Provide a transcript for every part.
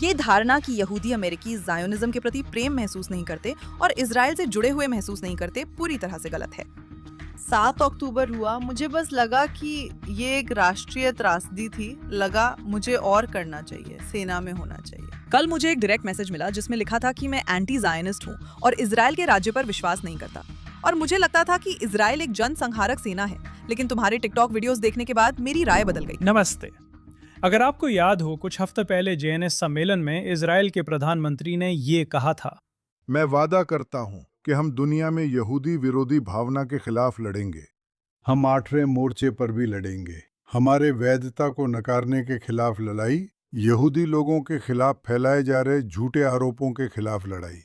ये धारणा कि यहूदी अमेरिकी ज़ायोनिज़्म के प्रति प्रेम महसूस नहीं करते और इजराइल से जुड़े हुए महसूस नहीं करते पूरी तरह से गलत है। 7 अक्टूबर हुआ, मुझे बस लगा कि ये एक राष्ट्रीय त्रासदी थी। लगा मुझे और करना चाहिए, सेना में होना चाहिए। कल मुझे एक डायरेक्ट मैसेज मिला जिसमें लिखा था कि मैं एंटी ज़ायनिस्ट हूँ और इजराइल के राज्य पर विश्वास नहीं करता। और मुझे लगता था कि इजराइल एक जनसंहारक सेना है, लेकिन तुम्हारे टिकटॉक वीडियोस देखने के बाद मेरी राय बदल गई। नमस्ते। अगर आपको याद हो, कुछ हफ्ते पहले जेएनएस सम्मेलन में इजराइल के प्रधानमंत्री ने ये कहा था, मैं वादा करता हूं कि हम दुनिया में यहूदी विरोधी भावना के खिलाफ लड़ेंगे। हम 8वें मोर्चे पर भी लड़ेंगे। हमारे वैधता को नकारने के खिलाफ लड़ाई, यहूदी लोगों के खिलाफ फैलाए जा रहे झूठे आरोपों के खिलाफ लड़ाई।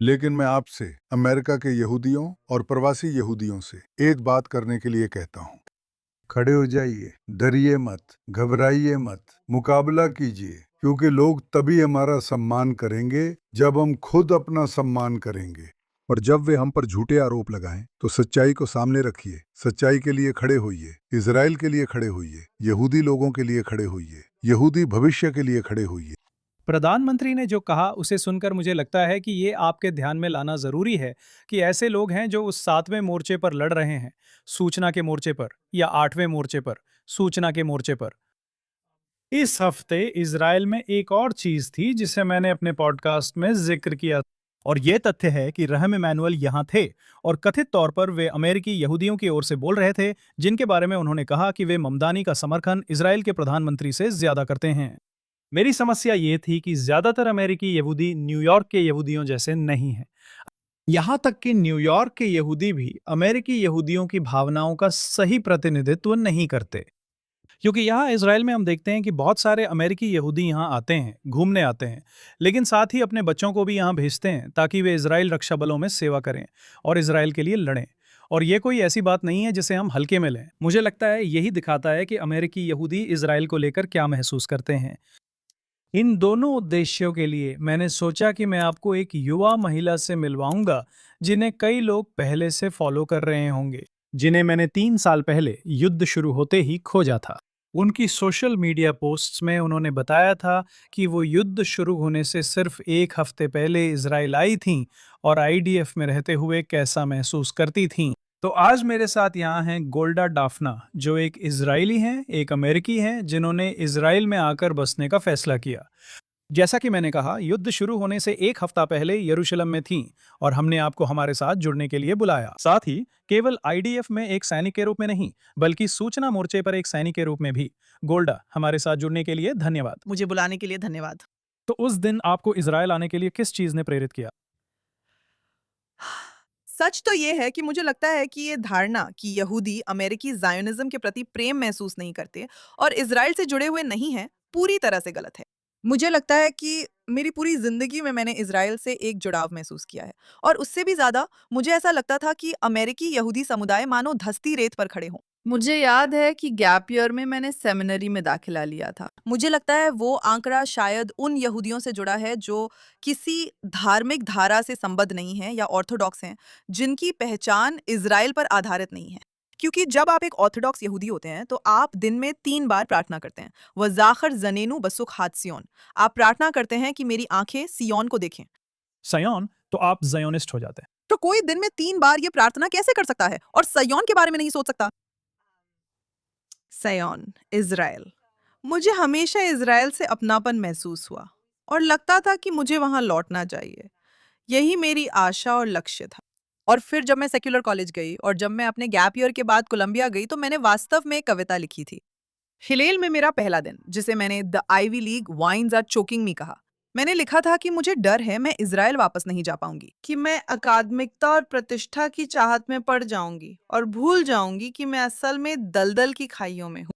लेकिन मैं आपसे, अमेरिका के यहूदियों और प्रवासी यहूदियों से एक बात करने के लिए कहता हूं। खड़े हो जाइए, डरिए मत, घबराइए मत, मुकाबला कीजिए, क्योंकि लोग तभी हमारा सम्मान करेंगे जब हम खुद अपना सम्मान करेंगे। और जब वे हम पर झूठे आरोप लगाएं तो सच्चाई को सामने रखिए, सच्चाई के लिए खड़े होइए, इजराइल के लिए खड़े होइए, यहूदी लोगों के लिए खड़े होइए, यहूदी भविष्य के लिए खड़े होइए। प्रधानमंत्री ने जो कहा उसे सुनकर मुझे लगता है कि ये आपके ध्यान में लाना जरूरी है कि ऐसे लोग हैं जो उस 7वें मोर्चे पर लड़ रहे हैं, सूचना के मोर्चे पर, या 8वें मोर्चे पर, सूचना के मोर्चे पर। इस हफ्ते इजराइल में एक और चीज थी जिसे मैंने अपने पॉडकास्ट में जिक्र किया, और ये तथ्य है कि रहम इमैनुअल यहाँ थे और कथित तौर पर वे अमेरिकी यहूदियों की ओर से बोल रहे थे, जिनके बारे में उन्होंने कहा कि वे ममदानी का समर्थन इजराइल के प्रधानमंत्री से ज्यादा करते हैं। मेरी समस्या ये थी कि ज्यादातर अमेरिकी यहूदी न्यूयॉर्क के यहूदियों जैसे नहीं हैं। यहाँ तक कि न्यूयॉर्क के यहूदी भी अमेरिकी यहूदियों की भावनाओं का सही प्रतिनिधित्व नहीं करते, क्योंकि यहाँ इजराइल में हम देखते हैं कि बहुत सारे अमेरिकी यहूदी यहाँ आते हैं, घूमने आते हैं, लेकिन साथ ही अपने बच्चों को भी यहाँ भेजते हैं ताकि वे इजराइल रक्षा बलों में सेवा करें और इजराइल के लिए लड़ें। और ये कोई ऐसी बात नहीं है जिसे हम हल्के में लें। मुझे लगता है यही दिखाता है कि अमेरिकी यहूदी इजराइल को लेकर क्या महसूस करते हैं। इन दोनों उद्देश्यों के लिए मैंने सोचा कि मैं आपको एक युवा महिला से मिलवाऊंगा जिन्हें कई लोग पहले से फॉलो कर रहे होंगे, जिन्हें मैंने 3 साल पहले युद्ध शुरू होते ही खोजा था। उनकी सोशल मीडिया पोस्ट्स में उन्होंने बताया था कि वो युद्ध शुरू होने से सिर्फ 1 हफ्ते पहले इजराइल आई थीं और आईडीएफ में रहते हुए कैसा महसूस करती थीं। तो आज मेरे साथ यहाँ हैं गोल्डा डाफना, जो एक इजरायली हैं, एक अमेरिकी हैं, जिन्होंने इजराइल में आकर बसने का फैसला किया। जैसा कि मैंने कहा, युद्ध शुरू होने से 1 हफ्ता पहले यरूशलेम में थीं और हमने आपको हमारे साथ जुड़ने के लिए बुलाया। साथ ही केवल आईडीएफ में एक सैनिक के रूप में नहीं, बल्कि सूचना मोर्चे पर एक सैनिक के रूप में भी। गोल्डा, हमारे साथ जुड़ने के लिए धन्यवाद। मुझे बुलाने के लिए धन्यवाद। तो उस दिन आपको इजराइल आने के लिए किस चीज ने प्रेरित किया? सच तो ये है कि मुझे लगता है कि ये धारणा कि यहूदी अमेरिकी ज़ायोनिज़्म के प्रति प्रेम महसूस नहीं करते और इजराइल से जुड़े हुए नहीं हैं, पूरी तरह से गलत है। मुझे लगता है कि मेरी पूरी जिंदगी में मैंने इजराइल से एक जुड़ाव महसूस किया है, और उससे भी ज्यादा मुझे ऐसा लगता था कि अमेरिकी यहूदी समुदाय मानो धंसती रेत पर खड़े हों। मुझे याद है कि गैप ईयर में मैंने सेमिनरी में दाखिला लिया था। मुझे लगता है वो आंकड़ा शायद उन यहूदियों से जुड़ा है जो किसी धार्मिक धारा से संबद्ध नहीं है या ऑर्थोडॉक्स हैं, जिनकी पहचान इजराइल पर आधारित नहीं है। क्योंकि जब आप एक ऑर्थोडॉक्स यहूदी होते हैं तो आप दिन में 3 बार प्रार्थना करते हैं, वज़ाखर ज़नेनु बसुक हात सियोन। आप प्रार्थना करते हैं कि मेरी आंखें सियोन को देखें। सयोन, तो आप ज़योनिस्ट हो जाते हैं। तो कोई दिन में 3 बार ये प्रार्थना कैसे कर सकता है और सयोन के बारे में नहीं सोच सकता? Zion, Israel. मुझे हमेशा इजराइल से अपनापन महसूस हुआ और लगता था कि मुझे वहां लौटना चाहिए। यही मेरी आशा और लक्ष्य था। और फिर जब मैं सेक्युलर कॉलेज गई और जब मैं अपने गैप ईयर के बाद कोलंबिया गई तो मैंने वास्तव में एक कविता लिखी थी। हिलेल में मेरा पहला दिन, जिसे मैंने the Ivy League vines are choking me कहा। मैंने लिखा था कि मुझे डर है मैं इजराइल वापस नहीं जा पाऊंगी, कि मैं अकादमिकता और प्रतिष्ठा की चाहत में पड़ जाऊंगी और भूल जाऊंगी कि मैं असल में दलदल की खाइयों में हूँ।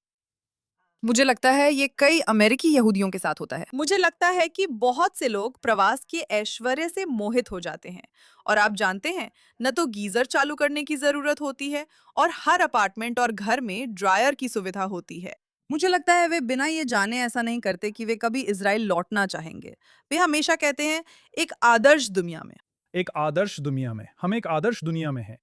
मुझे लगता है ये कई अमेरिकी यहूदियों के साथ होता है। मुझे लगता है कि बहुत से लोग प्रवास के ऐश्वर्य से मोहित हो जाते हैं, और आप जानते हैं, न तो गीजर चालू करने की जरूरत होती है और हर अपार्टमेंट और घर में ड्रायर की सुविधा होती है। मुझे लगता है वे बिना ये जाने ऐसा नहीं करते कि वे कभी इजराइल लौटना चाहेंगे। वे हमेशा कहते हैं एक आदर्श दुनिया में। एक आदर्श दुनिया में, हम एक आदर्श दुनिया में हैं।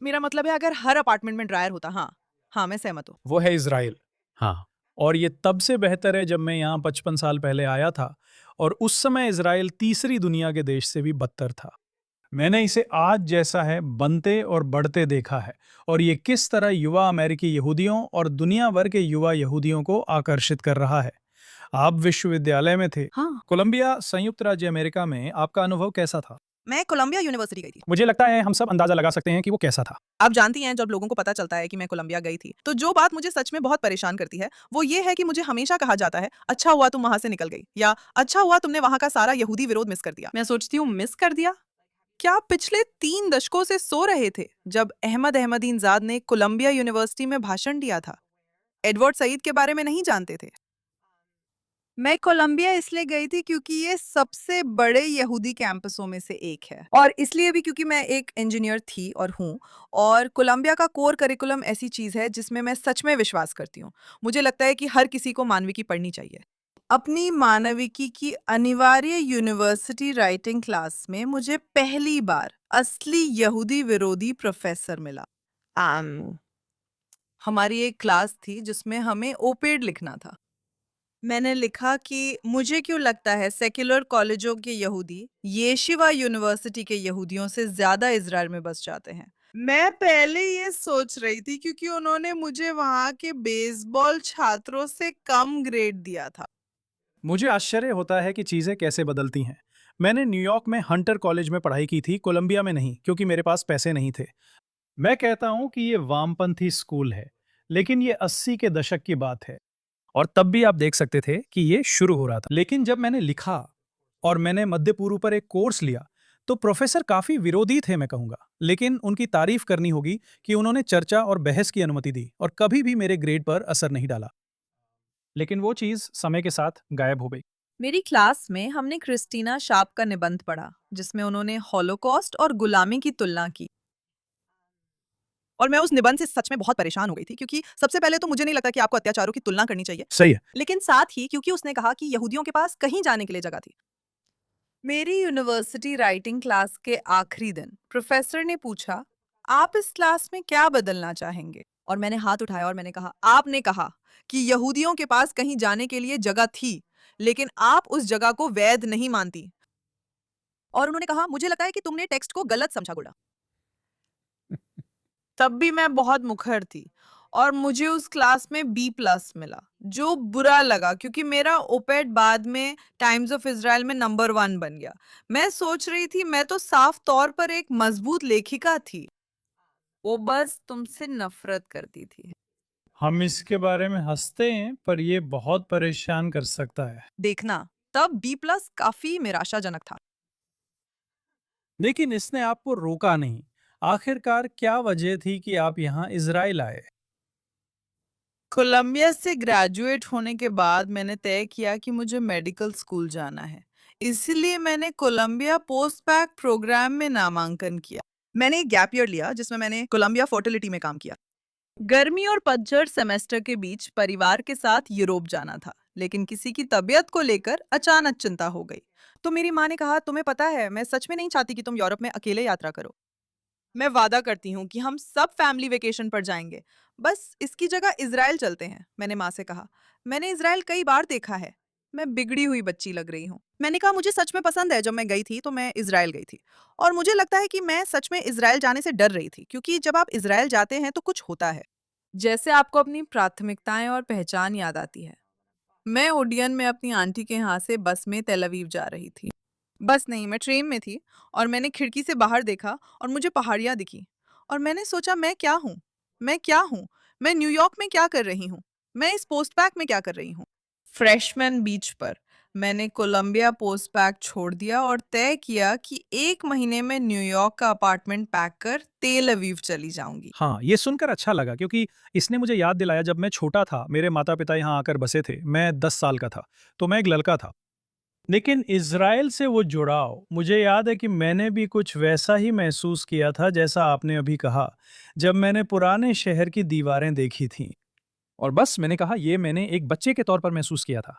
मेरा मतलब है अगर हर अपार्टमेंट में ड्रायर होता। हाँ हाँ, मैं सहमत हूँ। वो है इजराइल। हाँ, और ये तब से बेहतर है जब मैं यहाँ 55 साल पहले आया था और उस समय इजराइल तीसरी दुनिया के देश से भी बदतर था। मैंने इसे आज जैसा है बनते और बढ़ते देखा है, और ये किस तरह युवा अमेरिकी यहूदियों और दुनिया भर के युवा यहूदियों को आकर्षित कर रहा है। आप विश्वविद्यालय में थे, हाँ, कोलंबिया, संयुक्त राज्य अमेरिका में आपका अनुभव कैसा था? मैं कोलंबिया यूनिवर्सिटी गई थी। मुझे लगता है हम सब अंदाजा लगा सकते हैं कि वो कैसा था। आप जानती हैं, जब लोगों को पता चलता है कि मैं कोलंबिया गई थी, तो जो बात मुझे सच में बहुत परेशान करती है, वो ये है कि मुझे हमेशा कहा जाता है, अच्छा हुआ तुम वहां से निकल गई, या अच्छा हुआ तुमने वहां का सारा यहूदी विरोध मिस कर दिया। मैं सोचती हूँ, मिस कर दिया? क्या आप पिछले 3 दशकों से सो रहे थे जब अहमद अहमदीनजाद ने कोलंबिया यूनिवर्सिटी में भाषण दिया था? एडवर्ड सईद के बारे में नहीं जानते थे? मैं कोलंबिया इसलिए गई थी क्योंकि ये सबसे बड़े यहूदी कैंपसों में से एक है, और इसलिए भी क्योंकि मैं एक इंजीनियर थी और हूँ, और कोलंबिया का कोर करिकुलम ऐसी चीज़ है जिसमें मैं सच में विश्वास करती हूँ। मुझे लगता है कि हर किसी को मानविकी पढ़नी चाहिए। अपनी मानविकी की अनिवार्य यूनिवर्सिटी राइटिंग क्लास में मुझे पहली बार असली यहूदी विरोधी प्रोफेसर मिला। हमारी एक क्लास थी जिसमें हमें ओपेड लिखना था। मैंने लिखा कि मुझे क्यों लगता है सेक्युलर कॉलेजों के यहूदी येशिवा यूनिवर्सिटी के यहूदियों से ज्यादा इजराइल में बस जाते हैं। मैं पहले ये सोच रही थी क्योंकि उन्होंने मुझे वहां के बेसबॉल छात्रों से कम ग्रेड दिया था। मुझे आश्चर्य होता है कि चीज़ें कैसे बदलती हैं। मैंने न्यूयॉर्क में हंटर कॉलेज में पढ़ाई की थी, कोलंबिया में नहीं, क्योंकि मेरे पास पैसे नहीं थे। मैं कहता हूं कि ये वामपंथी स्कूल है, लेकिन ये 80 के दशक की बात है, और तब भी आप देख सकते थे कि ये शुरू हो रहा था। लेकिन जब मैंने लिखा और मैंने मध्य पूर्व पर एक कोर्स लिया, तो प्रोफेसर काफी विरोधी थे, मैं कहूंगा। लेकिन उनकी तारीफ करनी होगी कि उन्होंने चर्चा और बहस की अनुमति दी और कभी भी मेरे ग्रेड पर असर नहीं डाला। लेकिन वो चीज समय के साथ गायब हो गई। मेरी क्लास में हमने क्रिस्टीना शार्प का निबंध पढ़ा, जिसमें उन्होंने हॉलोकॉस्ट और गुलामी की तुलना की। और मैं उस निबंध से सच में बहुत परेशान हो गई थी, क्योंकि सबसे पहले तो मुझे नहीं लगता कि आपको अत्याचारों की तुलना करनी चाहिए, सही है। लेकिन साथ ही क्योंकि उसने कहा कि यहूदियों के पास कहीं जाने के लिए जगह थी। मेरी यूनिवर्सिटी राइटिंग क्लास के आखिरी दिन प्रोफेसर ने पूछा, आप इस क्लास में क्या बदलना चाहेंगे? और मैंने हाथ उठाया और मैंने कहा, आपने कहा कि यहूदियों के पास कहीं जाने के लिए जगह थी, लेकिन आप उस जगह को वैध नहीं मानती। और उन्होंने कहा, मुझे लगता है कि तुमने टेक्स्ट को गलत समझा गुड़ा। तब भी मैं बहुत मुखर थी और मुझे उस क्लास में B+ मिला, जो बुरा लगा क्योंकि मेरा ओपेड बाद में टाइम्स ऑफ इजराइल में नंबर 1 बन गया। मैं सोच रही थी, मैं तो साफ तौर पर एक मजबूत लेखिका थी, वो बस तुमसे नफरत करती थी। हम इसके बारे में हंसते हैं, पर ये बहुत परेशान कर सकता है। देखना, तब B+ काफी निराशाजनक था। लेकिन इसने आपको रोका नहीं। आखिरकार क्या वजह थी कि आप यहाँ इजराइल आए? कोलंबिया से ग्रेजुएट होने के बाद मैंने तय किया कि मुझे मेडिकल स्कूल जाना है, इसलिए मैंने कोलंबिया पोस्ट बैक प्रोग्राम में नामांकन किया। मैंने एक गैप ईयर लिया, जिसमें मैंने कोलंबिया फर्टिलिटी में काम किया। गर्मी और पतझड़ सेमेस्टर के बीच परिवार के साथ यूरोप जाना था, लेकिन किसी की तबीयत को लेकर अचानक चिंता हो गई। तो मेरी माँ ने कहा, तुम्हें पता है, मैं सच में नहीं चाहती कि तुम यूरोप में अकेले यात्रा करो। मैं वादा करती हूँ कि हम सब फैमिली वेकेशन पर जाएंगे, बस इसकी जगह इजराइल चलते हैं। मैंने माँ से कहा, मैंने इजराइल कई बार देखा है, मैं बिगड़ी हुई बच्ची लग रही हूँ। मैंने कहा, मुझे सच में पसंद है। जब मैं गई थी तो मैं इजराइल गई थी, और मुझे लगता है कि मैं सच में इजराइल जाने से डर रही थी, क्योंकि जब आप इजराइल जाते हैं तो कुछ होता है, जैसे आपको अपनी प्राथमिकताएं और पहचान याद आती है। मैं ओडियन में अपनी आंटी के यहाँ से बस में तेल अवीव जा रही थी। बस नहीं, मैं ट्रेन में थी, और मैंने खिड़की से बाहर देखा और मुझे पहाड़ियाँ दिखी, और मैंने सोचा, मैं क्या हूँ? मैं क्या हूँ? मैं न्यूयॉर्क में क्या कर रही हूँ? मैं इस पोस्ट बैक में क्या कर रही हूँ? फ्रेशमैन बीच पर मैंने कोलंबिया पोस्ट बैक छोड़ दिया और तय किया कि 1 महीने में न्यूयॉर्क का अपार्टमेंट पैक कर तेल अवीव चली जाऊंगी। हाँ, ये सुनकर अच्छा लगा, क्योंकि इसने मुझे याद दिलाया जब मैं छोटा था, मेरे माता पिता यहाँ आकर बसे थे। मैं 10 साल का था, तो मैं एक लड़का था। लेकिन इजराइल से वो जुड़ाव, मुझे याद है कि मैंने भी कुछ वैसा ही महसूस किया था जैसा आपने अभी कहा, जब मैंने पुराने शहर की दीवारें देखी थीं। और बस मैंने कहा, ये मैंने एक बच्चे के तौर पर महसूस किया था।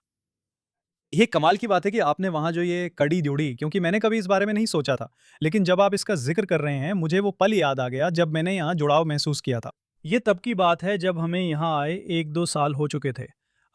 ये कमाल की बात है कि आपने वहाँ जो ये कड़ी जोड़ी, क्योंकि मैंने कभी इस बारे में नहीं सोचा था। लेकिन जब आप इसका जिक्र कर रहे हैं, मुझे वो पल याद आ गया जब मैंने यहाँ जुड़ाव महसूस किया था। ये तब की बात है जब हमें यहाँ आए 1-2 साल हो चुके थे।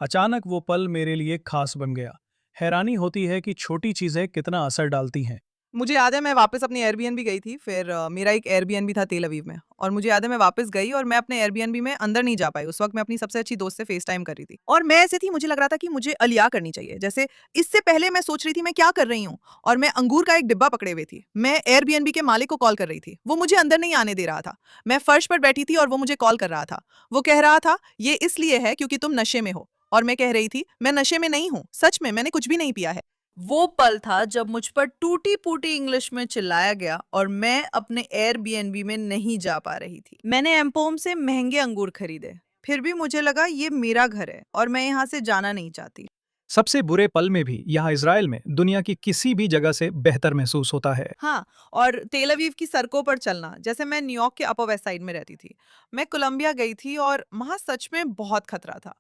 अचानक वो पल मेरे लिए खास बन गया। हैरानी होती है कि छोटी चीजें कितना असर डालती हैं। मुझे याद है मैं वापस अपनी एयरबीएनबी गई थी, फिर मेरा एक एयरबीएनबी था तेल अवीव में, और मुझे याद है मैं वापस गई और मैं अपने एयरबीएनबी में अंदर नहीं जा पाई। उस वक्त मैं अपनी सबसे अच्छी दोस्त से फेस टाइम कर रही थी और मैं ऐसे थी, मुझे लग रहा था कि मुझे अलिया करनी चाहिए। जैसे इससे पहले मैं सोच रही थी मैं क्या कर रही हूँ, और मैं अंगूर का एक डिब्बा पकड़े हुए थी। मैं एयरबीएनबी के मालिक को कॉल कर रही थी, वो मुझे अंदर नहीं आने दे रहा था। मैं फर्श पर बैठी थी और वो मुझे कॉल कर रहा था। वो कह रहा था ये इसलिए है क्योंकि तुम नशे में हो, और मैं कह रही थी मैं नशे में नहीं हूँ, सच में मैंने कुछ भी नहीं पिया है। वो पल था जब मुझ पर टूटी-फूटी इंग्लिश में चिल्लाया गया और मैं अपने एयरबीएनबी में नहीं जा पा रही थी। मैंने एम्पोम से महंगे अंगूर खरीदे, फिर भी मुझे लगा ये मेरा घर है और मैं यहाँ से जाना नहीं चाहती। सबसे बुरे पल में भी यहाँ इजराइल में दुनिया की किसी भी जगह से बेहतर महसूस होता है। हाँ, और तेल अवीव की सड़कों पर चलना, जैसे मैं न्यूयॉर्क के अपर वेस्ट साइड में रहती थी। मैं कोलंबिया गई थी और वहाँ सच में बहुत खतरा था।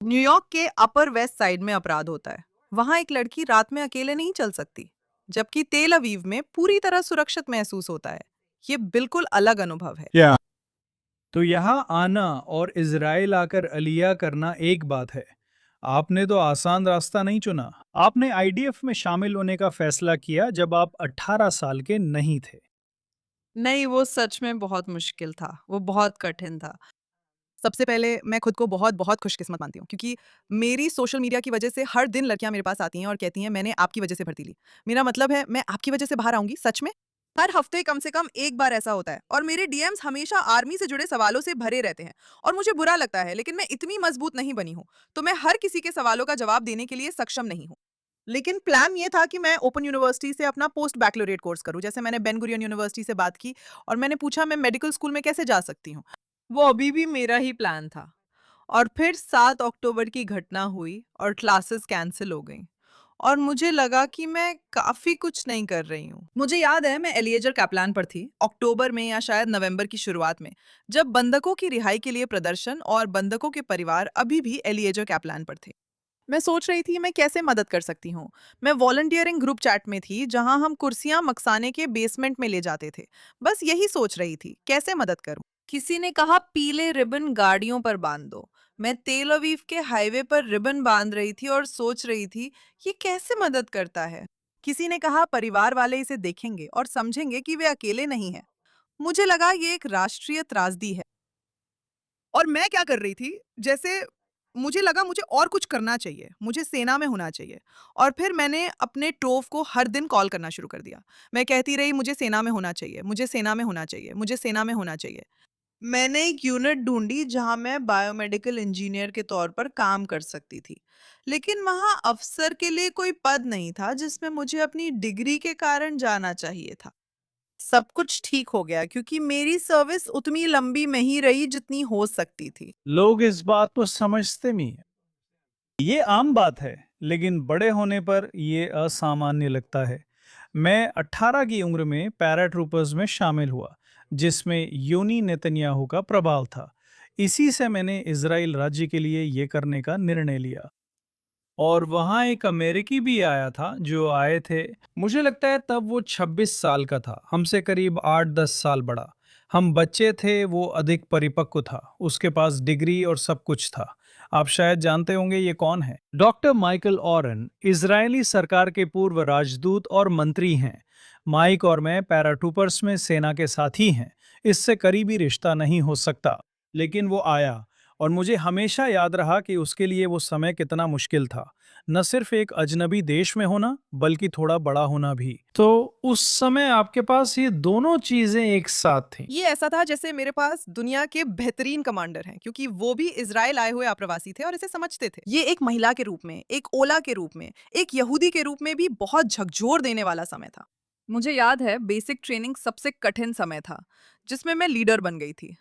न्यूयॉर्क के अपर वेस्ट साइड में अपराध होता है। वहां एक लड़की रात में अकेले नहीं चल सकती, जबकि तेल अवीव में पूरी तरह सुरक्षित महसूस होता है। ये बिल्कुल अलग अनुभव है। तो यहाँ आना और इजराइल आकर अलिया करना एक बात है। आपने तो आसान रास्ता नहीं चुना। आपने आईडीएफ में शामिल होने का फैसला किया जब आप 18 साल के नहीं थे। नहीं, वो सच में बहुत मुश्किल था, वो बहुत कठिन था। सबसे पहले मैं खुद को बहुत बहुत खुशकिस्मत मानती हूँ, क्योंकि मेरी सोशल मीडिया की वजह से हर दिन लड़कियां मेरे पास आती हैं और कहती हैं मैंने आपकी वजह से भर्ती ली। मेरा मतलब है मैं आपकी वजह से बाहर आऊंगी, सच में। हर हफ्ते कम से कम एक बार ऐसा होता है और मेरे डीएम्स हमेशा आर्मी से जुड़े सवालों से भरे रहते हैं और मुझे बुरा लगता है, लेकिन मैं इतनी मजबूत नहीं बनी हूँ, तो मैं हर किसी के सवालों का जवाब देने के लिए सक्षम नहीं हूँ। लेकिन प्लान ये था कि मैं ओपन यूनिवर्सिटी से अपना पोस्ट बैकलोरेट कोर्स करूं। जैसे मैंने बेन गुरियन यूनिवर्सिटी से बात की और मैंने पूछा मैं मेडिकल स्कूल में कैसे जा सकती हूँ। वो अभी भी मेरा ही प्लान था। और फिर 7 अक्टूबर की घटना हुई और क्लासेस कैंसिल हो गईं और मुझे लगा कि मैं काफ़ी कुछ नहीं कर रही हूँ। मुझे याद है मैं एलिएजर कैपलान पर थी, अक्टूबर में या शायद नवंबर की शुरुआत में, जब बंधकों की रिहाई के लिए प्रदर्शन और बंधकों के परिवार अभी भी एलिएजर कैपलान पर थे। मैं सोच रही थी मैं कैसे मदद कर सकती हूँ। मैं वॉलंटियरिंग ग्रुप चैट में थी जहाँ हम कुर्सियाँ मकसाने के बेसमेंट में ले जाते थे। बस यही सोच रही थी कैसे मदद करूँ। किसी ने कहा पीले रिबन गाड़ियों पर बांध दो। मैं तेल अवीव के हाईवे पर रिबन बांध रही थी और सोच रही थी ये कैसे मदद करता है। किसी ने कहा परिवार वाले इसे देखेंगे और समझेंगे कि वे अकेले नहीं हैं। मुझे लगा ये एक राष्ट्रीय त्रासदी है। और मैं क्या कर रही थी, जैसे मुझे लगा मुझे और कुछ करना चाहिए, मुझे सेना में होना चाहिए। और फिर मैंने अपने टोव को हर दिन कॉल करना शुरू कर दिया। मैं कहती रही मुझे सेना में होना चाहिए, मुझे सेना में होना चाहिए, मुझे सेना में होना चाहिए। मैंने एक यूनिट ढूंढी जहां मैं बायोमेडिकल इंजीनियर के तौर पर काम कर सकती थी, लेकिन वहां अफसर के लिए कोई पद नहीं था जिसमें मुझे अपनी डिग्री के कारण जाना चाहिए था। सब कुछ ठीक हो गया क्योंकि मेरी सर्विस उतनी लंबी नहीं रही जितनी हो सकती थी। लोग इस बात को समझते नहीं हैं। ये आम बात है, लेकिन बड़े होने पर ये असामान्य लगता है। मैं 18 की उम्र में पैराट्रूपर्स में शामिल हुआ, जिसमें यूनी नेतन्याहू का प्रभाव था। इसी से मैंने इजराइल राज्य के लिए ये करने का निर्णय लिया। और वहाँ एक अमेरिकी भी आया था जो आए थे। मुझे लगता है तब वो 26 साल का था, हमसे करीब 8-10 साल बड़ा। हम बच्चे थे, वो अधिक परिपक्व था, उसके पास डिग्री और सब कुछ था। आप शायद जानते होंगे ये कौन है। डॉक्टर माइकल ऑरन इजरायली सरकार के पूर्व राजदूत और मंत्री हैं। माइक और मैं पैराट्रूपर्स में सेना के साथी हैं, इससे करीबी रिश्ता नहीं हो सकता। लेकिन वो आया और मुझे हमेशा याद रहा कि उसके लिए वो समय कितना मुश्किल था। न सिर्फ एक अजनबी देश में होना, बल्कि थोड़ा बड़ा होना भी। तो उस समय आपके पास ये दोनों चीजें एक साथ थीं। ये ऐसा था जैसे मेरे पास दुनिया के बेहतरीन कमांडर हैं, क्योंकि वो भी इजराइल आए हुए अप्रवासी थे और इसे समझते थे। ये एक महिला के रूप में, एक ओला के रूप में, एक यहूदी के रूप में भी बहुत झकझोर देने वाला समय था। मुझे याद है बेसिक ट्रेनिंग सबसे कठिन समय था, जिसमें मैं लीडर बन गई थी।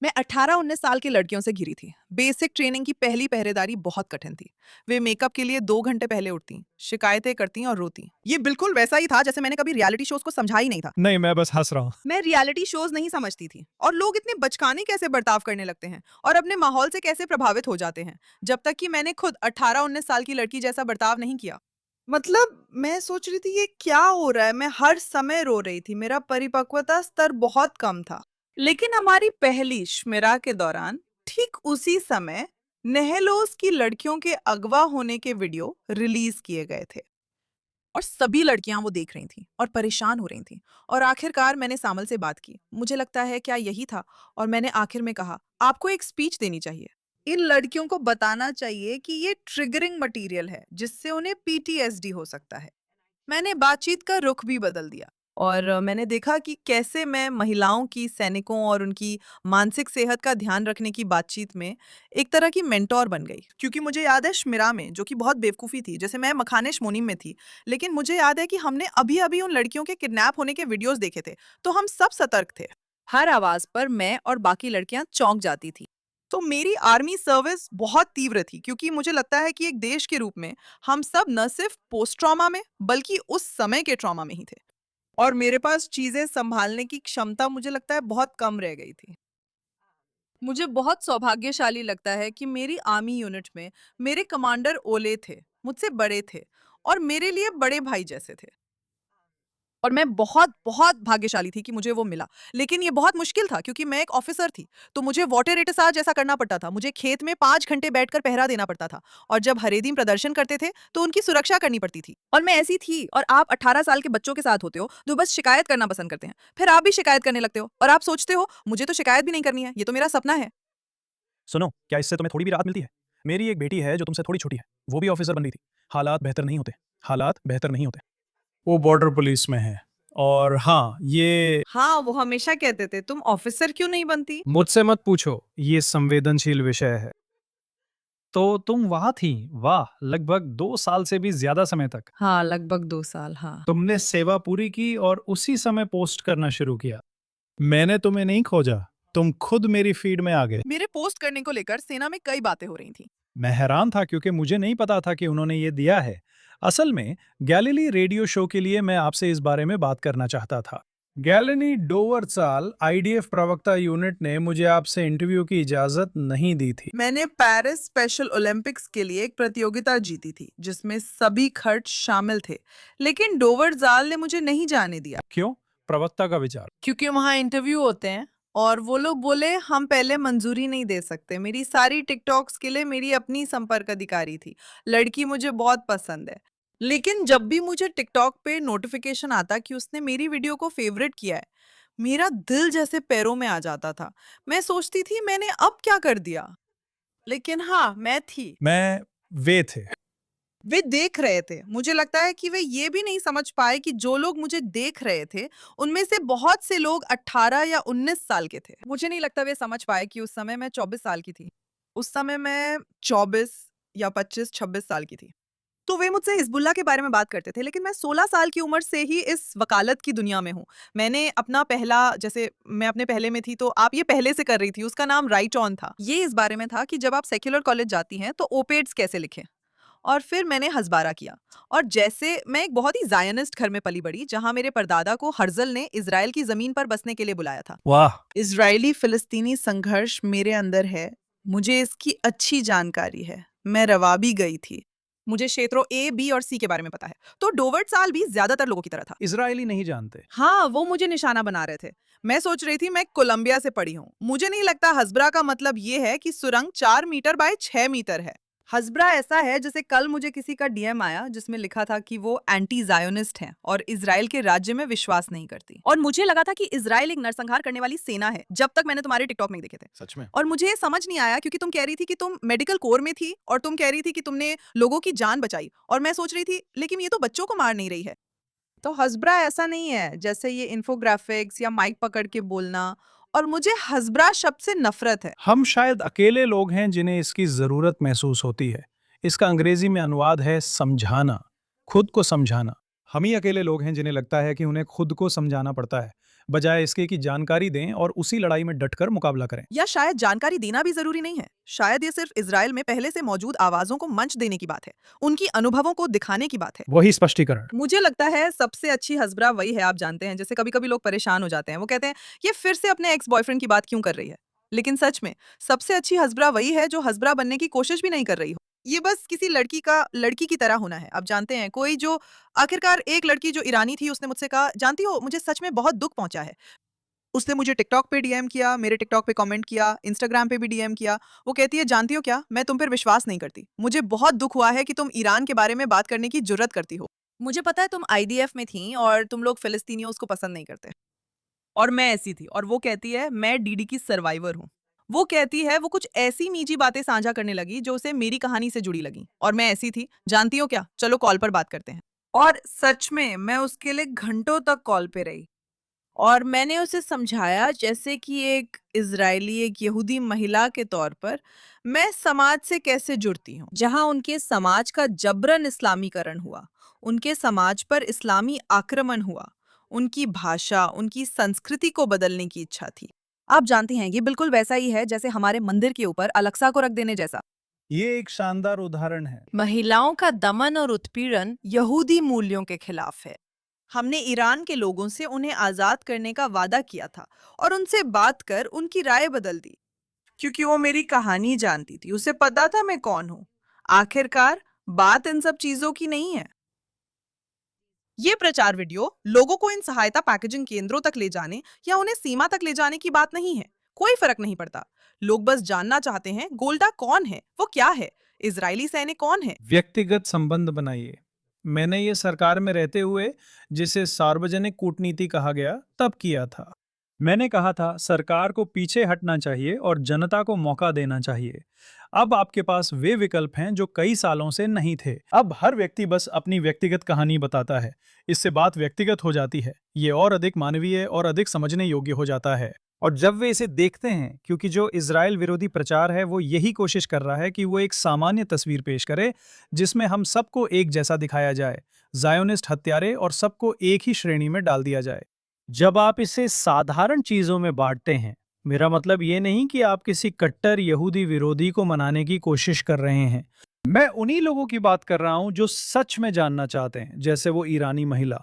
मैं 18-19 साल की लड़कियों से घिरी थी। बेसिक ट्रेनिंग की पहली पहरेदारी बहुत कठिन थी। वे मेकअप के लिए 2 घंटे पहले उठती, शिकायतें करती और रोती। ये बिल्कुल वैसा ही था जैसे मैंने कभी रियलिटी शोज को समझा ही नहीं था। नहीं, मैं बस हंस रहा हूँ। मैं रियलिटी शोज नहीं समझती थी और लोग इतने बचकाने कैसे बर्ताव करने लगते हैं और अपने माहौल से कैसे प्रभावित हो जाते हैं, जब तक कि मैंने खुद 18-19 साल की लड़की जैसा बर्ताव नहीं किया। मतलब मैं सोच रही थी ये क्या हो रहा है, मैं हर समय रो रही थी, मेरा परिपक्वता स्तर बहुत कम था। लेकिन हमारी पहली श्मिरा के दौरान ठीक उसी समय नेहलोस की लड़कियों के अगवा होने के वीडियो रिलीज किए गए थे और सभी लड़कियां वो देख रही थीं और परेशान हो रही थीं। और आखिरकार मैंने सामल से बात की। मुझे लगता है क्या यही था। और मैंने आखिर में कहा, आपको एक स्पीच देनी चाहिए। इन लड़कियों को बताना चाहिए कि ये ट्रिगरिंग मटेरियल है जिससे उन्हें पीटीएसडी हो सकता है। मैंने बातचीत का रुख भी बदल दिया। और मैंने देखा कि कैसे मैं महिलाओं की, सैनिकों और उनकी मानसिक सेहत का ध्यान रखने की बातचीत में एक तरह की मेंटोर बन गई। क्योंकि मुझे याद है शमिरा में, जो कि बहुत बेवकूफ़ी थी, जैसे मैं मखाने शमोनीम में थी, लेकिन मुझे याद है कि हमने अभी-अभी उन लड़कियों के किडनैप होने के वीडियोस देखे थे, तो हम सब सतर्क थे। हर आवाज़ पर मैं और बाकी लड़कियां चौंक जाती थी। तो मेरी आर्मी सर्विस बहुत तीव्र थी, क्योंकि मुझे लगता है कि एक देश के रूप में हम सब न सिर्फ पोस्ट ट्रॉमा में, बल्कि उस समय के ट्रॉमा में ही थे। और मेरे पास चीज़ें संभालने की क्षमता, मुझे लगता है, बहुत कम रह गई थी। मुझे बहुत सौभाग्यशाली लगता है कि मेरी आर्मी यूनिट में मेरे कमांडर ओले थे, मुझसे बड़े थे और मेरे लिए बड़े भाई जैसे थे। और मैं बहुत बहुत भाग्यशाली थी कि मुझे वो मिला। लेकिन ये बहुत मुश्किल था, क्योंकि मैं एक ऑफिसर थी, तो मुझे वाटर एटसार जैसा करना पड़ता था। मुझे खेत में 5 घंटे बैठकर पहरा देना पड़ता था, और जब हरेदीन प्रदर्शन करते थे तो उनकी सुरक्षा करनी पड़ती थी। और मैं ऐसी थी, और आप 18 साल के बच्चों के साथ होते हो जो बस शिकायत करना पसंद करते हैं। फिर आप भी शिकायत करने लगते हो और आप सोचते हो, मुझे तो शिकायत भी नहीं करनी है, ये तो मेरा सपना है। सुनो, क्या इससे तुम्हें थोड़ी भी राहत मिलती है? मेरी एक बेटी है जो तुमसे थोड़ी छोटी है, वो भी ऑफिसर बन रही थी। हालात बेहतर नहीं होते, हालात बेहतर नहीं होते। वो बॉर्डर पुलिस में है। और हाँ, ये हाँ, वो हमेशा कहते थे, तुम ऑफिसर क्यों नहीं बनती? मुझसे मत पूछो, ये संवेदनशील विषय है। तो तुम वहां थी? वाह, लगभग 2 साल से भी ज्यादा समय तक। हाँ, लगभग 2 साल, हाँ। तुमने सेवा पूरी की और उसी समय पोस्ट करना शुरू किया। मैंने तुम्हें नहीं खोजा, तुम खुद मेरी फीड में आ गए। मेरे पोस्ट करने को लेकर सेना में कई बातें हो रही थी। मैं हैरान था क्योंकि मुझे नहीं पता था कि उन्होंने ये दिया है। असल में गैलीली रेडियो शो के लिए मैं आपसे इस बारे में बात करना चाहता था। गैलिनी डोवरचाल आईडीएफ प्रवक्ता यूनिट ने मुझे आपसे इंटरव्यू की इजाजत नहीं दी थी। मैंने पेरिस स्पेशल ओलंपिक्स के लिए एक प्रतियोगिता जीती थी, जिसमें सभी खर्च शामिल थे, लेकिन डोवर जाल ने मुझे नहीं जाने दिया। क्यों? प्रवक्ता का विचार। क्योंकि वहाँ इंटरव्यू होते हैं और वो लोग बोले, हम पहले मंजूरी नहीं दे सकते। मेरी सारी टिकटॉक्स के लिए मेरी अपनी संपर्क अधिकारी थी। लड़की मुझे बहुत पसंद है, लेकिन जब भी मुझे टिकटॉक पे नोटिफिकेशन आता कि उसने मेरी वीडियो को फेवरेट किया है, मेरा दिल जैसे पैरों में आ जाता था। मैं सोचती थी, मैंने अब क्या कर दिया? लेकिन हाँ, मैं थी। वे थे। वे देख रहे थे। मुझे लगता है कि वे ये भी नहीं समझ पाए कि जो लोग मुझे देख रहे थे, उनमें से बहुत से लोग 18 या 19 साल के थे। मुझे नहीं लगता वे समझ पाए कि उस समय मैं 24 साल की थी। उस समय मैं 24 या 25-26 साल की थी। तो वे मुझसे हिज़्बुल्लाह के बारे में बात करते थे, लेकिन मैं 16 साल की उम्र से ही इस वकालत की दुनिया में हूँ। मैंने अपना पहला, जैसे मैं अपने पहले में थी, तो आप ये पहले से कर रही थी, उसका नाम राइट ऑन था। ये इस बारे में था कि जब आप सेक्युलर कॉलेज जाती हैं, तो ओपेड्स कैसे लिखें। और फिर मैंने हज़बारा किया। और जैसे मैं एक बहुत ही ज़ायनिस्ट घर में पली-बड़ी, जहाँ मेरे परदादा को हर्ज़ल ने इज़राइल की ज़मीन पर बसने के लिए बुलाया था। वाह। इज़राइली-फ़िलिस्तीनी संघर्ष मेरे अंदर है। मुझे इसकी अच्छी जानकारी है। मैं रवा भी गई थी। मुझे क्षेत्रों ए, बी और सी के बारे में पता है। तो डोवर्ट साल भी ज़्यादातर लोगों की तरह था। इजरायली नहीं जानते। हाँ, वो मुझे निशाना बना रहे थे। मैं सोच रही थी, मैं कोलंबिया से पढ़ी हूँ। मुझे नहीं लगता हज़बरा का मतलब ये है कि सुरंग 4 मीटर बाय 6 मीटर है। हज़बरा ऐसा है, जैसे कल मुझे किसी का डीएम आया जिसमें लिखा था कि वो एंटी ज़ायोनिस्ट हैं और इज़राइल के राज्य में विश्वास नहीं करती। और मुझे लगा था कि इज़राइल एक नरसंहार करने वाली सेना है, जब तक मैंने तुम्हारे टिकटॉक में देखे थे। सच में? और मुझे ये समझ नहीं आया, क्योंकि तुम कह रही थी कि तुम मेडिकल कोर में थी और तुम कह रही थी कि तुमने लोगों की जान बचाई, और मैं सोच रही थी, लेकिन ये तो बच्चों को मार नहीं रही है। तो हज़बरा ऐसा नहीं है जैसे ये इन्फोग्राफिक्स या माइक पकड़ के बोलना। और मुझे हज़बरा शब्द से नफरत है। हम शायद अकेले लोग हैं जिन्हें इसकी जरूरत महसूस होती है। इसका अंग्रेजी में अनुवाद है समझाना, खुद को समझाना। हम ही अकेले लोग हैं जिन्हें लगता है कि उन्हें खुद को समझाना पड़ता है, बजाय इसके कि जानकारी दें और उसी लड़ाई में डटकर मुकाबला करें। या शायद जानकारी देना भी जरूरी नहीं है। शायद ये सिर्फ इजराइल में पहले से मौजूद आवाजों को मंच देने की बात है, उनकी अनुभवों को दिखाने की बात है। वही स्पष्टीकरण। मुझे लगता है सबसे अच्छी हज़बरा वही है, आप जानते हैं, जैसे कभी कभी लोग परेशान हो जाते हैं, वो कहते हैं, ये फिर से अपने एक्स बॉयफ्रेंड की बात क्यों कर रही है। लेकिन सच में सबसे अच्छी हज़बरा वही है जो हज़बरा बनने की कोशिश भी नहीं कर रही हो। ये बस किसी लड़की की तरह होना है। आप जानते हैं, कोई जो, आखिरकार एक लड़की जो ईरानी थी, उसने मुझसे कहा, जानती हो, मुझे सच में बहुत दुख पहुंचा है। उसने मुझे टिकटॉक पे डीएम किया, मेरे टिकटॉक पे कमेंट किया, इंस्टाग्राम पे भी डीएम किया। वो कहती है, जानती हो क्या, मैं तुम पर विश्वास नहीं करती। मुझे बहुत दुख हुआ है कि तुम ईरान के बारे में बात करने की जुर्रत करती हो। मुझे पता है तुम आईडीएफ में थी और तुम लोग फिलिस्तीनियों को पसंद नहीं करते। और मैं ऐसी थी और वो कहती है मैं डीडी की सर्वाइवर हूँ। वो कहती है वो कुछ ऐसी निजी बातें साझा करने लगी जो उसे मेरी कहानी से जुड़ी लगी और मैं ऐसी थी, जानती हो क्या, चलो कॉल पर बात करते हैं। और सच में मैं उसके लिए घंटों तक कॉल पे रही और मैंने उसे समझाया जैसे कि एक इजरायली, एक यहूदी महिला के तौर पर मैं समाज से कैसे जुड़ती हूँ, जहाँ उनके समाज का जबरन इस्लामीकरण हुआ, उनके समाज पर इस्लामी आक्रमण हुआ, उनकी भाषा, उनकी संस्कृति को बदलने की इच्छा थी। आप जानती हैं ये बिल्कुल वैसा ही है जैसे हमारे मंदिर के ऊपर अलक्सा को रख देने जैसा। ये एक शानदार उदाहरण है। महिलाओं का दमन और उत्पीड़न यहूदी मूल्यों के खिलाफ है। हमने ईरान के लोगों से उन्हें आजाद करने का वादा किया था और उनसे बात कर उनकी राय बदल दी, क्योंकि वो मेरी कहानी जानती थी, उसे पता था मैं कौन हूँ। आखिरकार बात इन सब चीजों की नहीं है। ये प्रचार वीडियो लोगों को इन सहायता पैकेजिंग केंद्रों तक ले जाने या उन्हें सीमा तक ले जाने की बात नहीं है। कोई फर्क नहीं पड़ता। लोग बस जानना चाहते हैं गोल्डा कौन है, वो क्या है, इजरायली सैनिक कौन है। व्यक्तिगत संबंध बनाइए। मैंने ये सरकार में रहते हुए, जिसे सार्वजनिक कूटनीति कहा गया, तब किया था। मैंने कहा था सरकार को पीछे हटना चाहिए और जनता को मौका देना चाहिए। अब आपके पास वे विकल्प हैं जो कई सालों से नहीं थे। अब हर व्यक्ति बस अपनी व्यक्तिगत कहानी बताता है। इससे बात व्यक्तिगत हो जाती है। ये और अधिक मानवीय और अधिक समझने योग्य हो जाता है। और जब वे इसे देखते हैं, क्योंकि जो इजराइल विरोधी प्रचार है वो यही कोशिश कर रहा है कि वो एक सामान्य तस्वीर पेश करे जिसमें हम सबको एक जैसा दिखाया जाए, जायोनिस्ट हत्यारे, और सबको एक ही श्रेणी में डाल दिया जाए। जब आप इसे साधारण चीजों में बांटते हैं, मेरा मतलब ये नहीं कि आप किसी कट्टर यहूदी विरोधी को मनाने की कोशिश कर रहे हैं। मैं उन्हीं लोगों की बात कर रहा हूं जो सच में जानना चाहते हैं, जैसे वो ईरानी महिला।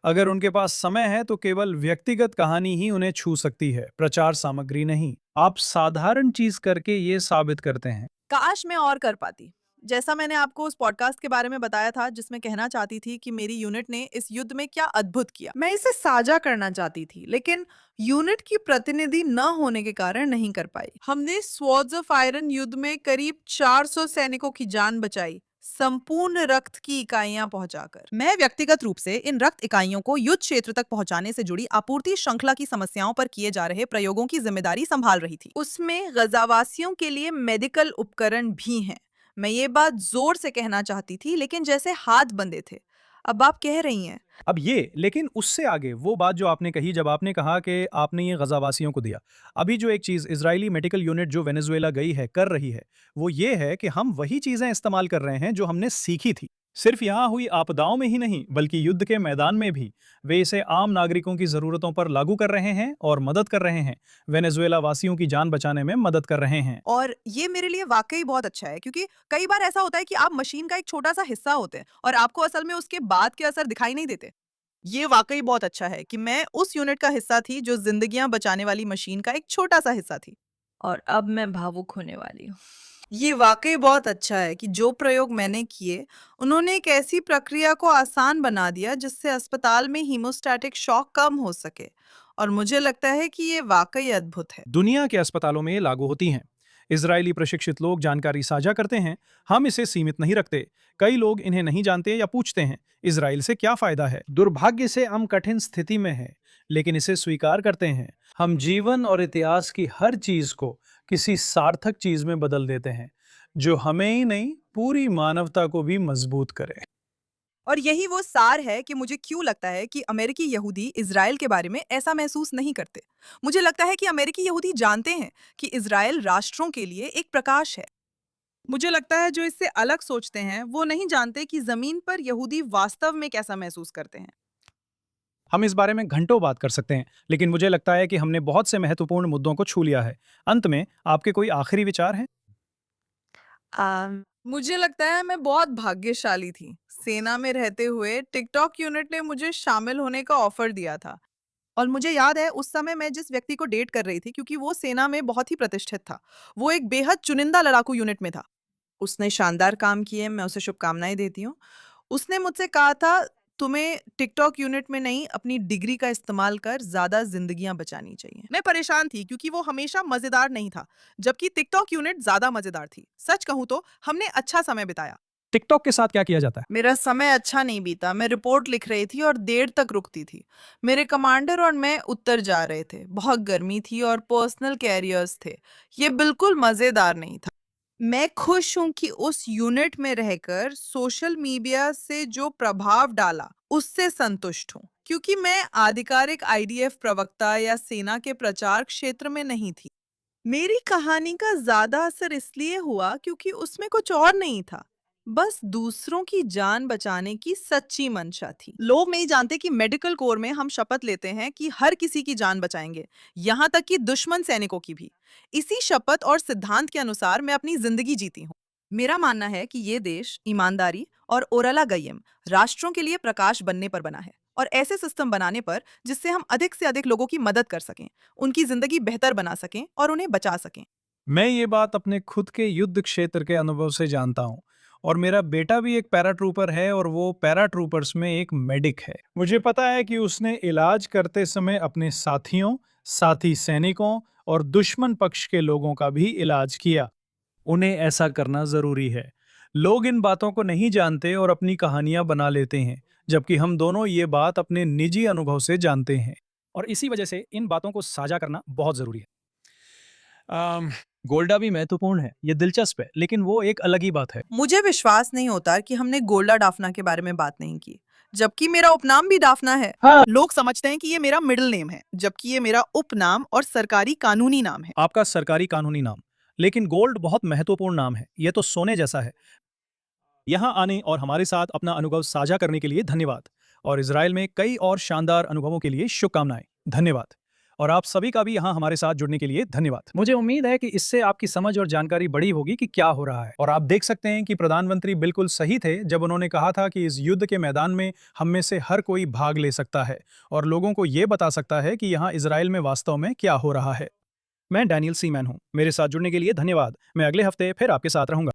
अगर उनके पास समय है तो केवल व्यक्तिगत कहानी ही उन्हें छू सकती है, प्रचार सामग्री नहीं। आप साधारण चीज करके ये साबित करते हैं। काश मैं और कर पाती, जैसा मैंने आपको उस पॉडकास्ट के बारे में बताया था जिसमें कहना चाहती थी कि मेरी यूनिट ने इस युद्ध में क्या अद्भुत किया। मैं इसे साझा करना चाहती थी, लेकिन यूनिट की प्रतिनिधि न होने के कारण नहीं कर पाई। हमने स्वॉर्ड्स ऑफ आयरन युद्ध में करीब 400 सैनिकों की जान बचाई, संपूर्ण रक्त की इकाइयां पहुंचाकर। मैं व्यक्तिगत रूप से इन रक्त इकाइयों को युद्ध क्षेत्र तक पहुंचाने से जुड़ी आपूर्ति श्रृंखला की समस्याओं पर किए जा रहे प्रयोगों की जिम्मेदारी संभाल रही थी। उसमें गजावासियों के लिए मेडिकल उपकरण भी हैं। मैं ये बात जोर से कहना चाहती थी, लेकिन जैसे हाथ बंधे थे। अब आप कह रही हैं, अब ये, लेकिन उससे आगे वो बात जो आपने कही जब आपने कहा कि आपने ये गजावासियों को दिया। अभी जो एक चीज़ इजरायली मेडिकल यूनिट जो वेनेजुएला गई है, कर रही है, वो ये है कि हम वही चीज़ें इस्तेमाल कर रहे हैं जो हमने सीखी थी। सिर्फ यहाँ हुई आपदाओं में ही नहीं, बल्कि युद्ध के मैदान में भी। वे इसे आम नागरिकों की ज़रूरतों पर लागू कर रहे हैं और मदद कर रहे हैं। वेनेजुएला वासियों की जान बचाने में मदद कर रहे हैं। और ये मेरे लिए वाकई बहुत अच्छा है, क्योंकि कई बार ऐसा होता है कि आप मशीन का एक छोटा सा हिस्सा होते हैं और आपको असल में उसके बाद के असर दिखाई नहीं देते। ये वाकई बहुत अच्छा है कि मैं उस यूनिट का हिस्सा थी जो जिंदगियां बचाने वाली मशीन का एक छोटा सा हिस्सा थी। और अब मैं भावुक होने वाली हूँ। ये वाकई बहुत अच्छा है कि जो प्रयोग मैंने किए, उन्होंने एक ऐसी प्रक्रिया को आसान बना दिया जिससे अस्पताल में हीमोस्टैटिक शॉक कम हो सके। और मुझे लगता है कि ये वाकई अद्भुत है। दुनिया के अस्पतालों में ये लागू होती हैं। इजरायली प्रशिक्षित लोग जानकारी साझा करते हैं। हम इसे सीमित नहीं रखते। कई लोग इन्हें नहीं जानते या पूछते हैं, इजराइल से क्या फायदा है। दुर्भाग्य से हम कठिन स्थिति में हैं, लेकिन इसे स्वीकार करते हैं। हम जीवन और इतिहास की हर चीज को किसी सार्थक चीज में बदल देते हैं, जो हमें ही नहीं पूरी मानवता को भी मजबूत करे। और यही वो सार है कि मुझे क्यों लगता है कि अमेरिकी यहूदी इजराइल के बारे में ऐसा महसूस नहीं करते। मुझे लगता है कि अमेरिकी यहूदी जानते हैं कि इजराइल राष्ट्रों के लिए एक प्रकाश है। मुझे लगता है जो इससे अलग सोचते हैं वो नहीं जानते कि जमीन पर यहूदी वास्तव में कैसा महसूस करते हैं। हम इस बारे में घंटों बात कर सकते हैं, लेकिन मुझे लगता है कि हमने बहुत से महत्वपूर्ण मुद्दों को छू लिया है। अंत में आपके कोई आखिरी विचार हैं? मुझे लगता है मैं बहुत भाग्यशाली थी। सेना में रहते हुए टिकटॉक यूनिट ने मुझे शामिल होने का ऑफर दिया था। और मुझे याद है उस समय मैं जिस व्यक्ति को डेट कर रही थी, क्योंकि वो सेना में बहुत ही प्रतिष्ठित था, वो एक बेहद चुनिंदा लड़ाकू यूनिट में था। उसने शानदार काम किए, मैं उसे शुभकामनाएं देती हूँ। उसने मुझसे कहा था, तुम्हें टिकटॉक यूनिट में नहीं, अपनी डिग्री का इस्तेमाल कर ज्यादा जिंदगियां बचानी चाहिए। मैं परेशान थी क्योंकि वो हमेशा मजेदार नहीं था, जबकि टिकटॉक यूनिट ज्यादा मजेदार थी। सच कहूँ तो हमने अच्छा समय बिताया। टिकटॉक के साथ क्या किया जाता है? मेरा समय अच्छा नहीं बीता। मैं रिपोर्ट लिख रही थी और देर तक रुकती थी। मेरे कमांडर और मैं उत्तर जा रहे थे। बहुत गर्मी थी और पर्सनल कैरियर्स थे। ये बिल्कुल मजेदार नहीं था। मैं खुश हूं कि उस यूनिट में रहकर सोशल मीडिया से जो प्रभाव डाला उससे संतुष्ट हूं, क्योंकि मैं आधिकारिक आईडीएफ प्रवक्ता या सेना के प्रचार क्षेत्र में नहीं थी। मेरी कहानी का ज्यादा असर इसलिए हुआ क्योंकि उसमें कुछ और नहीं था, बस दूसरों की जान बचाने की सच्ची मंशा थी। लोग नहीं जानते कि मेडिकल कोर में हम शपथ लेते हैं कि हर किसी की जान बचाएंगे, यहाँ तक कि दुश्मन सैनिकों की भी। इसी शपथ और सिद्धांत के अनुसार मैं अपनी जिंदगी जीती हूँ। मेरा मानना है कि ये देश ईमानदारी और ओरला गय्यम राष्ट्रों के लिए प्रकाश बनने पर बना है, और ऐसे सिस्टम बनाने पर जिससे हम अधिक से अधिक लोगों की मदद कर सकें, उनकी जिंदगी बेहतर बना सकें और उन्हें बचा सकें। मैं ये बात अपने खुद के युद्ध क्षेत्र के अनुभव से जानता हूँ, और मेरा बेटा भी एक पैराट्रूपर है और वो पैराट्रूपर्स में एक मेडिक है। मुझे पता है कि उसने इलाज करते समय अपने साथियों, साथी सैनिकों और दुश्मन पक्ष के लोगों का भी इलाज किया। उन्हें ऐसा करना जरूरी है। लोग इन बातों को नहीं जानते और अपनी कहानियां बना लेते हैं, जबकि हम दोनों ये बात अपने निजी अनुभव से जानते हैं, और इसी वजह से इन बातों को साझा करना बहुत जरूरी है। गोल्डा भी महत्वपूर्ण है, ये दिलचस्प है, लेकिन वो एक अलग ही बात है। मुझे विश्वास नहीं होता कि हमने गोल्डा डाफना के बारे में बात नहीं की, जबकि मेरा उपनाम भी डाफना है। लोग समझते हैं कि ये मेरा मिडिल नेम है, जबकि ये मेरा उपनाम और सरकारी कानूनी नाम है। आपका सरकारी कानूनी नाम, लेकिन गोल्ड बहुत महत्वपूर्ण नाम है। ये तो सोने जैसा है। यहाँ आने और हमारे साथ अपना अनुभव साझा करने के लिए धन्यवाद, और इजराइल में कई और शानदार अनुभवों के लिए शुभकामनाएं। धन्यवाद। और आप सभी का भी यहाँ हमारे साथ जुड़ने के लिए धन्यवाद। मुझे उम्मीद है कि इससे आपकी समझ और जानकारी बड़ी होगी कि क्या हो रहा है। और आप देख सकते हैं कि प्रधानमंत्री बिल्कुल सही थे जब उन्होंने कहा था कि इस युद्ध के मैदान में हम में से हर कोई भाग ले सकता है और लोगों को ये बता सकता है कि यहाँ इजराइल में वास्तव में क्या हो रहा है। मैं डैनियल सीमैन हूँ। मेरे साथ जुड़ने के लिए धन्यवाद। मैं अगले हफ्ते फिर आपके साथ रहूंगा।